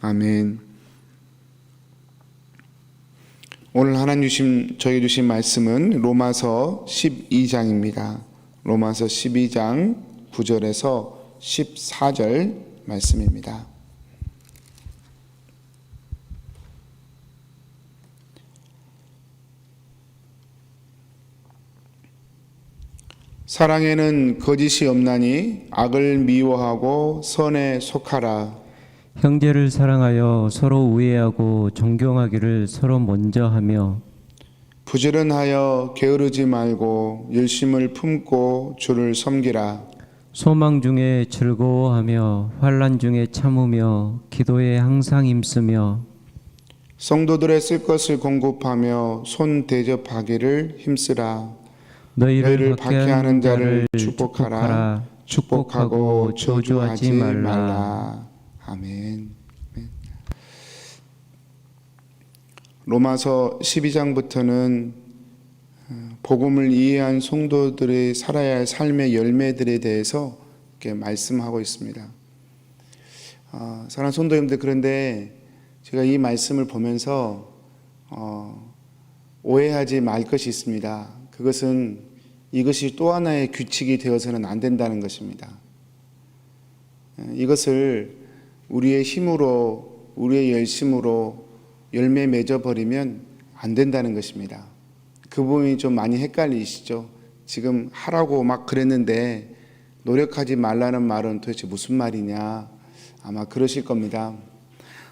아멘. 오늘 하나님 저에게 주신 말씀은 로마서 12장입니다. 로마서 12장 9절에서 14절 말씀입니다. 사랑에는 거짓이 없나니 악을 미워하고 선에 속하라. 형제를 사랑하여 서로 우애하고 존경하기를 서로 먼저 하며 부지런하여 게으르지 말고 열심을 품고 주를 섬기라. 소망 중에 즐거워하며 환난 중에 참으며 기도에 항상 힘쓰며 성도들의 쓸 것을 공급하며 손 대접하기를 힘쓰라. 너희를 박해하는 자를 축복하라. 축복하고 저주하지 말라. 아멘. 로마서 12장부터는 복음을 이해한 성도들이 살아야 할 삶의 열매들에 대해서 이렇게 말씀하고 있습니다. 사랑하는 성도님들, 그런데 제가 이 말씀을 보면서 오해하지 말 것이 있습니다. 그것은 이것이 또 하나의 규칙이 되어서는 안 된다는 것입니다. 이것을 우리의 힘으로, 우리의 열심으로 열매 맺어버리면 안 된다는 것입니다. 그 부분이 좀 많이 헷갈리시죠? 지금 하라고 막 그랬는데 노력하지 말라는 말은 도대체 무슨 말이냐? 아마 그러실 겁니다.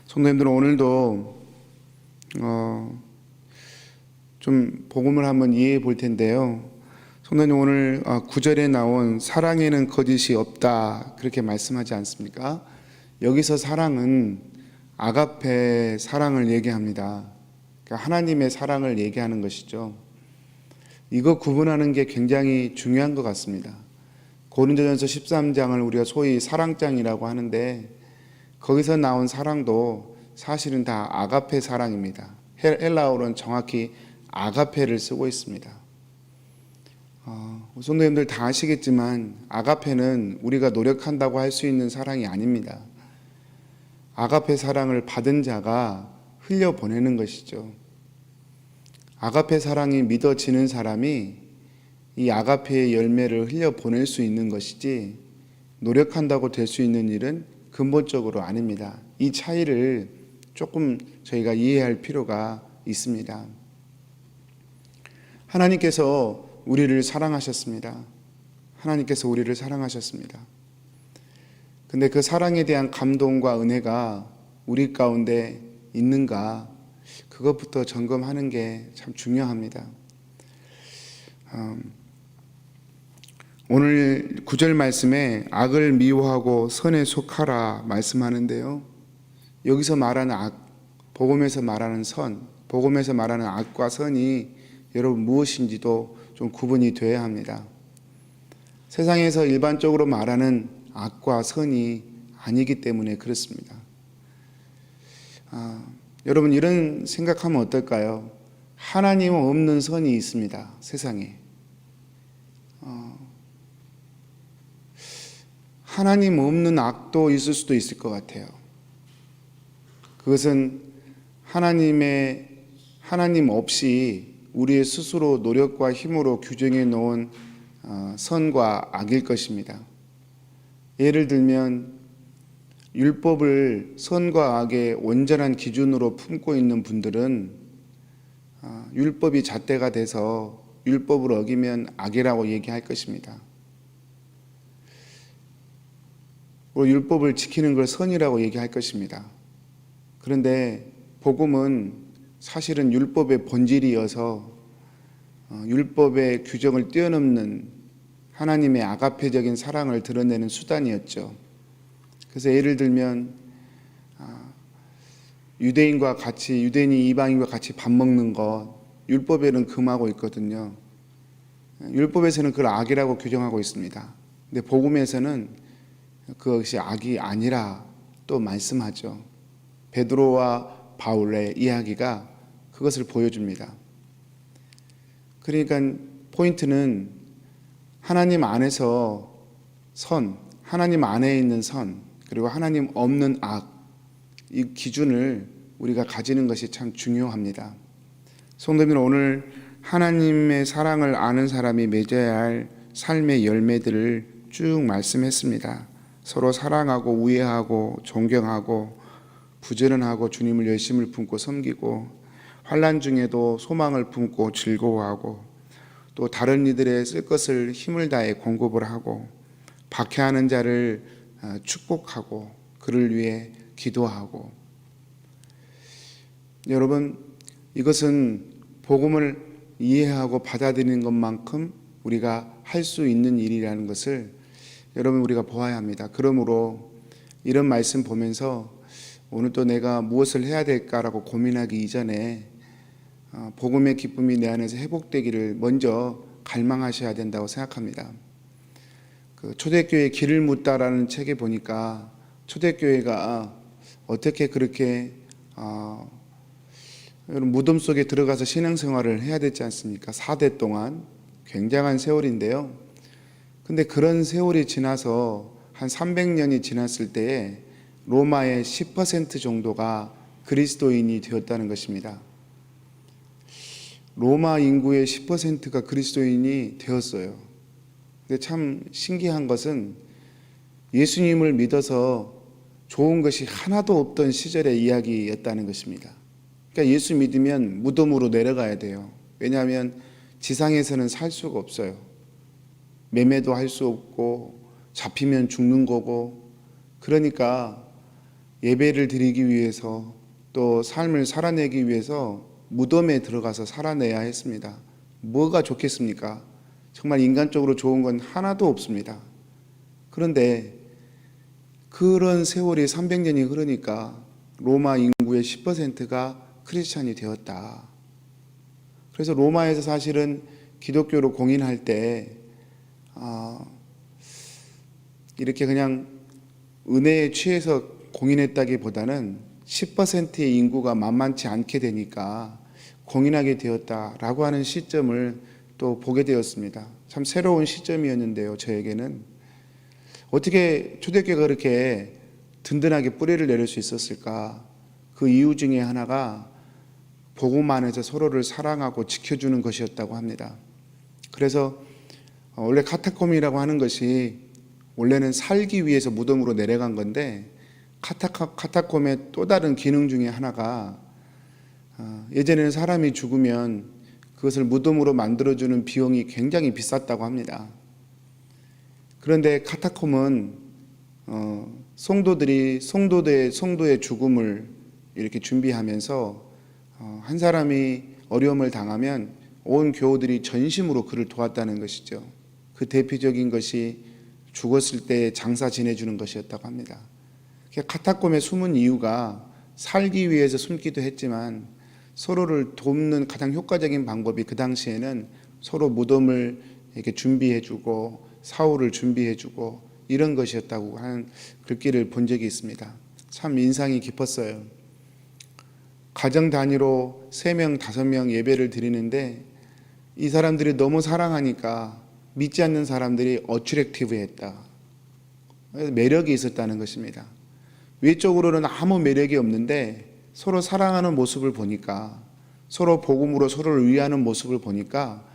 성도님들은 오늘도 좀 복음을 한번 이해해 볼 텐데요. 성도님, 오늘 9절에 나온 사랑에는 거짓이 없다, 그렇게 말씀하지 않습니까? 여기서 사랑은 아가페 사랑을 얘기합니다. 그러니까 하나님의 사랑을 얘기하는 것이죠. 이거 구분하는 게 굉장히 중요한 것 같습니다. 고린도전서 13장을 우리가 소위 사랑장이라고 하는데 거기서 나온 사랑도 사실은 다 아가페 사랑입니다. 헬라어로는 정확히 아가페를 쓰고 있습니다. 성도님들 다 아시겠지만 아가페는 우리가 노력한다고 할 수 있는 사랑이 아닙니다. 아가페 사랑을 받은 자가 흘려보내는 것이죠. 아가페 사랑이 믿어지는 사람이 이 아가페의 열매를 흘려보낼 수 있는 것이지 노력한다고 될 수 있는 일은 근본적으로 아닙니다. 이 차이를 조금 저희가 이해할 필요가 있습니다. 하나님께서 우리를 사랑하셨습니다. 하나님께서 우리를 사랑하셨습니다. 근데 그 사랑에 대한 감동과 은혜가 우리 가운데 있는가, 그것부터 점검하는 게 참 중요합니다. 오늘 9절 말씀에 악을 미워하고 선에 속하라 말씀하는데요. 여기서 말하는 악, 복음에서 말하는 선, 복음에서 말하는 악과 선이 여러분 무엇인지도 좀 구분이 돼야 합니다. 세상에서 일반적으로 말하는 악과 선이 아니기 때문에 그렇습니다. 여러분, 이런 생각하면 어떨까요? 하나님 없는 선이 있습니다, 세상에. 하나님 없는 악도 있을 수도 있을 것 같아요. 그것은 하나님 없이 우리의 스스로 노력과 힘으로 규정해 놓은 선과 악일 것입니다. 예를 들면 율법을 선과 악의 온전한 기준으로 품고 있는 분들은 율법이 잣대가 돼서 율법을 어기면 악이라고 얘기할 것입니다. 그리고 율법을 지키는 걸 선이라고 얘기할 것입니다. 그런데 복음은 사실은 율법의 본질이어서 율법의 규정을 뛰어넘는 하나님의 아가페적인 사랑을 드러내는 수단이었죠. 그래서 예를 들면 유대인이 이방인과 같이 밥 먹는 것, 율법에는 금하고 있거든요. 율법에서는 그걸 악이라고 규정하고 있습니다. 근데 복음에서는 그것이 악이 아니라 또 말씀하죠. 베드로와 바울의 이야기가 그것을 보여줍니다. 그러니까 포인트는 하나님 안에서 선, 하나님 안에 있는 선, 그리고 하나님 없는 악, 이 기준을 우리가 가지는 것이 참 중요합니다. 성도님들, 오늘 하나님의 사랑을 아는 사람이 맺어야 할 삶의 열매들을 쭉 말씀했습니다. 서로 사랑하고 우애하고 존경하고 부지런하고 주님을 열심을 품고 섬기고 환난 중에도 소망을 품고 즐거워하고 또 다른 이들의 쓸 것을 힘을 다해 공급을 하고 박해하는 자를 축복하고 그를 위해 기도하고. 여러분, 이것은 복음을 이해하고 받아들이는 것만큼 우리가 할 수 있는 일이라는 것을 여러분 우리가 보아야 합니다. 그러므로 이런 말씀 보면서 오늘 또 내가 무엇을 해야 될까라고 고민하기 이전에 복음의 기쁨이 내 안에서 회복되기를 먼저 갈망하셔야 된다고 생각합니다. 그 초대교회 길을 묻다라는 책에 보니까 초대교회가 어떻게 그렇게 무덤 속에 들어가서 신앙생활을 해야 되지 않습니까? 4대 동안 굉장한 세월인데요. 근데 그런 세월이 지나서 한 300년이 지났을 때에 로마의 10% 정도가 그리스도인이 되었다는 것입니다. 로마 인구의 10%가 그리스도인이 되었어요. 근데 참 신기한 것은 예수님을 믿어서 좋은 것이 하나도 없던 시절의 이야기였다는 것입니다. 그러니까 예수 믿으면 무덤으로 내려가야 돼요. 왜냐하면 지상에서는 살 수가 없어요. 매매도 할 수 없고 잡히면 죽는 거고, 그러니까 예배를 드리기 위해서 또 삶을 살아내기 위해서 무덤에 들어가서 살아내야 했습니다. 뭐가 좋겠습니까? 정말 인간적으로 좋은 건 하나도 없습니다. 그런데 그런 세월이 300년이 흐르니까 로마 인구의 10%가 크리스찬이 되었다. 그래서 로마에서 사실은 기독교로 공인할 때 이렇게 그냥 은혜에 취해서 공인했다기보다는 10%의 인구가 만만치 않게 되니까 공인하게 되었다라고 하는 시점을 또 보게 되었습니다. 참 새로운 시점이었는데요, 저에게는. 어떻게 초대교회가 그렇게 든든하게 뿌리를 내릴 수 있었을까? 그 이유 중에 하나가 복음 안에서 서로를 사랑하고 지켜주는 것이었다고 합니다. 그래서 원래 카타콤이라고 하는 것이 원래는 살기 위해서 무덤으로 내려간 건데, 카타콤의 또 다른 기능 중에 하나가 예전에는 사람이 죽으면 그것을 무덤으로 만들어주는 비용이 굉장히 비쌌다고 합니다. 그런데 카타콤은 성도의 죽음을 이렇게 준비하면서 한 사람이 어려움을 당하면 온 교우들이 전심으로 그를 도왔다는 것이죠. 그 대표적인 것이 죽었을 때 장사 지내주는 것이었다고 합니다. 카타콤의 숨은 이유가 살기 위해서 숨기도 했지만 서로를 돕는 가장 효과적인 방법이 그 당시에는 서로 무덤을 이렇게 준비해주고 사후를 준비해주고 이런 것이었다고 하는 글귀를 본 적이 있습니다. 참 인상이 깊었어요. 가정 단위로 3명, 5명 예배를 드리는데 이 사람들이 너무 사랑하니까 믿지 않는 사람들이 어트랙티브했다. 매력이 있었다는 것입니다. 외적으로는 아무 매력이 없는데 서로 사랑하는 모습을 보니까, 서로 복음으로 서로를 위하는 모습을 보니까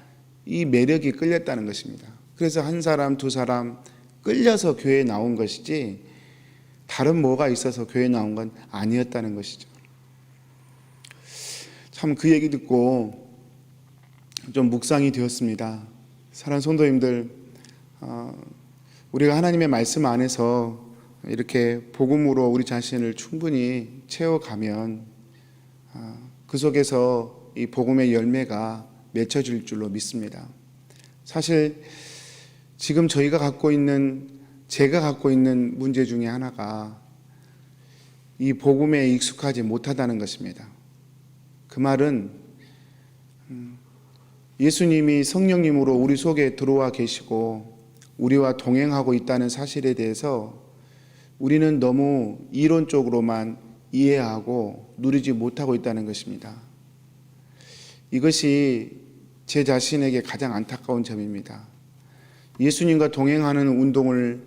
이 매력이 끌렸다는 것입니다. 그래서 한 사람, 두 사람 끌려서 교회에 나온 것이지 다른 뭐가 있어서 교회에 나온 건 아니었다는 것이죠. 참 그 얘기 듣고 좀 묵상이 되었습니다. 사랑하는 성도님들, 우리가 하나님의 말씀 안에서 이렇게 복음으로 우리 자신을 충분히 채워가면 그 속에서 이 복음의 열매가 맺혀질 줄로 믿습니다. 사실 지금 제가 갖고 있는 문제 중에 하나가 이 복음에 익숙하지 못하다는 것입니다. 그 말은 예수님이 성령님으로 우리 속에 들어와 계시고 우리와 동행하고 있다는 사실에 대해서 우리는 너무 이론적으로만 이해하고 누리지 못하고 있다는 것입니다. 이것이 제 자신에게 가장 안타까운 점입니다. 예수님과 동행하는 운동을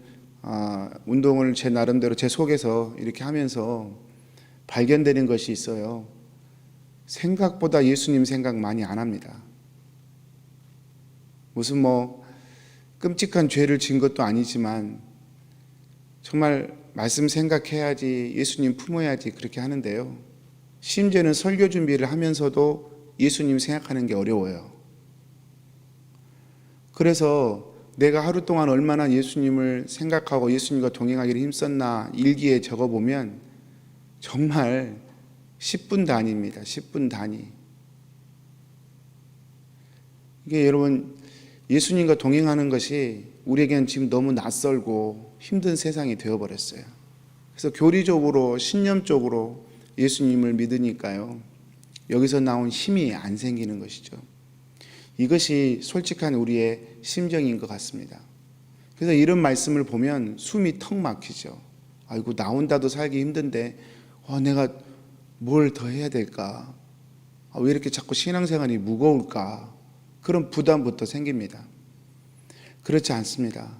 제 나름대로 제 속에서 이렇게 하면서 발견되는 것이 있어요. 생각보다 예수님 생각 많이 안 합니다. 무슨 끔찍한 죄를 지은 것도 아니지만 정말 말씀 생각해야지, 예수님 품어야지 그렇게 하는데요. 심지어는 설교 준비를 하면서도 예수님 생각하는 게 어려워요. 그래서 내가 하루 동안 얼마나 예수님을 생각하고 예수님과 동행하기를 힘썼나 일기에 적어보면 정말 10분 단위입니다. 10분 단위. 이게 여러분, 예수님과 동행하는 것이 우리에겐 지금 너무 낯설고 힘든 세상이 되어버렸어요. 그래서 교리적으로 신념적으로 예수님을 믿으니까요, 여기서 나온 힘이 안 생기는 것이죠. 이것이 솔직한 우리의 심정인 것 같습니다. 그래서 이런 말씀을 보면 숨이 턱 막히죠. 아이고, 나온다도 살기 힘든데 내가 뭘 더 해야 될까? 왜 이렇게 자꾸 신앙생활이 무거울까? 그런 부담부터 생깁니다. 그렇지 않습니다.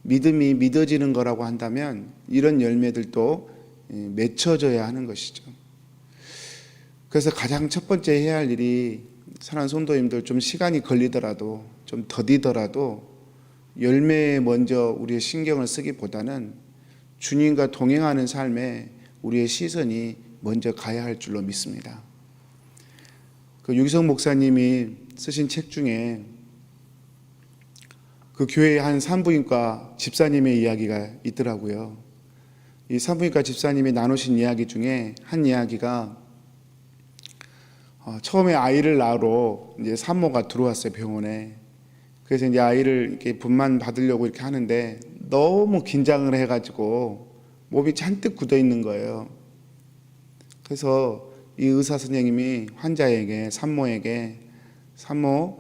믿음이 믿어지는 거라고 한다면 이런 열매들도 맺혀져야 하는 것이죠. 그래서 가장 첫 번째 해야 할 일이, 사랑하는 성도님들, 좀 시간이 걸리더라도 좀 더디더라도 열매에 먼저 우리의 신경을 쓰기보다는 주님과 동행하는 삶에 우리의 시선이 먼저 가야 할 줄로 믿습니다. 그 유기성 목사님이 쓰신 책 중에 그 교회의 한 산부인과 집사님의 이야기가 있더라고요. 이 산부인과 집사님이 나누신 이야기 중에 한 이야기가, 처음에 아이를 낳으러 이제 산모가 들어왔어요, 병원에. 그래서 이제 아이를 이렇게 분만 받으려고 이렇게 하는데 너무 긴장을 해가지고 몸이 잔뜩 굳어 있는 거예요. 그래서 이 의사 선생님이 환자에게, 산모에게, 산모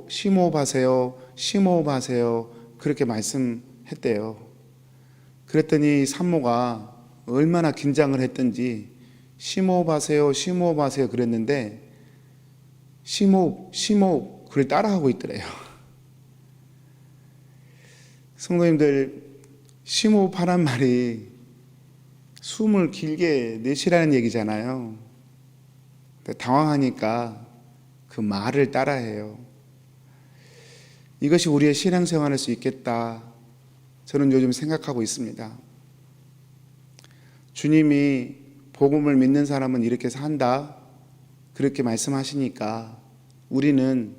심호흡하세요, 심호흡하세요, 그렇게 말씀했대요. 그랬더니 산모가 얼마나 긴장을 했던지 심호흡하세요, 심호흡하세요 그랬는데 심호흡, 심호흡 그걸 따라하고 있더래요. 성도님들, 심호흡하란 말이 숨을 길게 내쉬라는 얘기잖아요. 당황하니까 그 말을 따라해요. 이것이 우리의 신앙생활할 수 있겠다, 저는 요즘 생각하고 있습니다. 주님이 복음을 믿는 사람은 이렇게 산다, 그렇게 말씀하시니까 우리는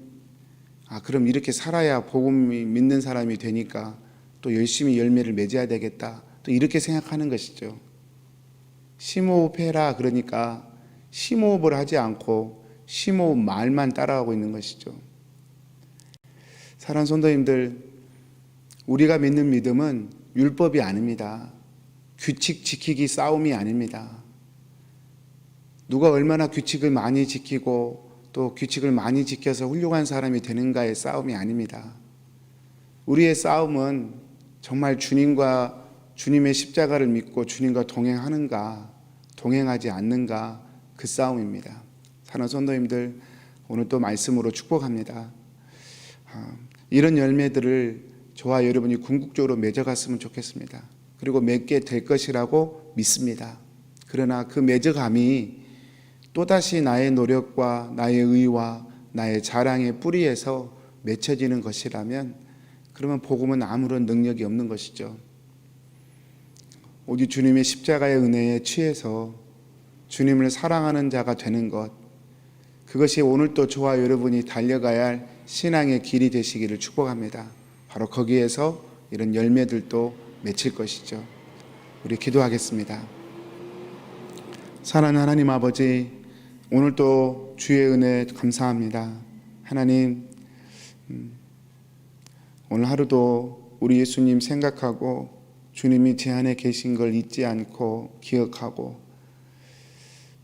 그럼 이렇게 살아야 복음이 믿는 사람이 되니까 또 열심히 열매를 맺어야 되겠다, 또 이렇게 생각하는 것이죠. 심호흡해라 그러니까 심호흡을 하지 않고 심호흡 말만 따라하고 있는 것이죠. 사랑하는 성도님들, 우리가 믿는 믿음은 율법이 아닙니다. 규칙 지키기 싸움이 아닙니다. 누가 얼마나 규칙을 많이 지키고 또 규칙을 많이 지켜서 훌륭한 사람이 되는가의 싸움이 아닙니다. 우리의 싸움은 정말 주님과, 주님의 십자가를 믿고 주님과 동행하는가, 동행하지 않는가, 그 싸움입니다. 사랑하는 성도님들, 오늘 또 말씀으로 축복합니다. 이런 열매들을 저와 여러분이 궁극적으로 맺어갔으면 좋겠습니다. 그리고 맺게 될 것이라고 믿습니다. 그러나 그 맺어감이 또다시 나의 노력과 나의 의와 나의 자랑의 뿌리에서 맺혀지는 것이라면 그러면 복음은 아무런 능력이 없는 것이죠. 오직 주님의 십자가의 은혜에 취해서 주님을 사랑하는 자가 되는 것, 그것이 오늘 또 저와 여러분이 달려가야 할 신앙의 길이 되시기를 축복합니다. 바로 거기에서 이런 열매들도 맺힐 것이죠. 우리 기도하겠습니다. 사랑하는 하나님 아버지, 오늘 또 주의 은혜 감사합니다. 하나님, 오늘 하루도 우리 예수님 생각하고 주님이 제 안에 계신 걸 잊지 않고 기억하고,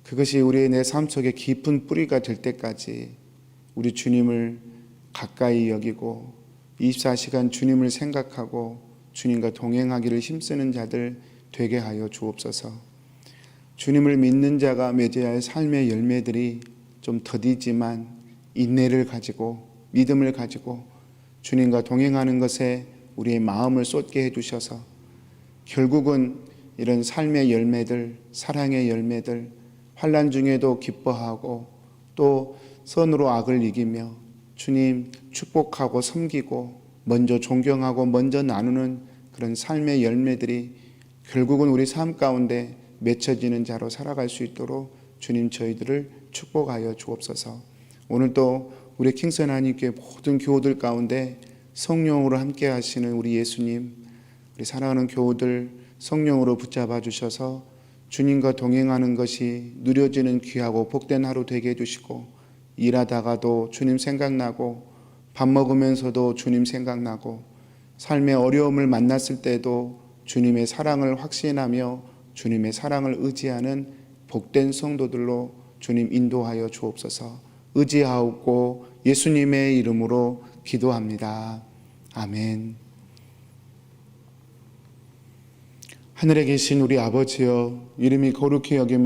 그것이 우리의 내 삶 속에 깊은 뿌리가 될 때까지 우리 주님을 가까이 여기고 24시간 주님을 생각하고 주님과 동행하기를 힘쓰는 자들 되게 하여 주옵소서. 주님을 믿는 자가 맺어야 할 삶의 열매들이 좀 더디지만 인내를 가지고 믿음을 가지고 주님과 동행하는 것에 우리의 마음을 쏟게 해주셔서 결국은 이런 삶의 열매들, 사랑의 열매들, 환난 중에도 기뻐하고 또 선으로 악을 이기며 주님 축복하고 섬기고 먼저 존경하고 먼저 나누는 그런 삶의 열매들이 결국은 우리 삶 가운데 맺혀지는 자로 살아갈 수 있도록 주님 저희들을 축복하여 주옵소서. 오늘도 우리 킹선 하나님께 모든 교우들 가운데 성령으로 함께 하시는 우리 예수님, 우리 사랑하는 교우들 성령으로 붙잡아 주셔서 주님과 동행하는 것이 누려지는 귀하고 복된 하루 되게 해주시고, 일하다가도 주님 생각나고 밥 먹으면서도 주님 생각나고 삶의 어려움을 만났을 때도 주님의 사랑을 확신하며 주님의 사랑을 의지하는 복된 성도들로 주님 인도하여 주옵소서. 의지하옵고 예수님의 이름으로 기도합니다. 아멘. 하늘에 계신 우리 아버지여, 이름이 거룩히 여김을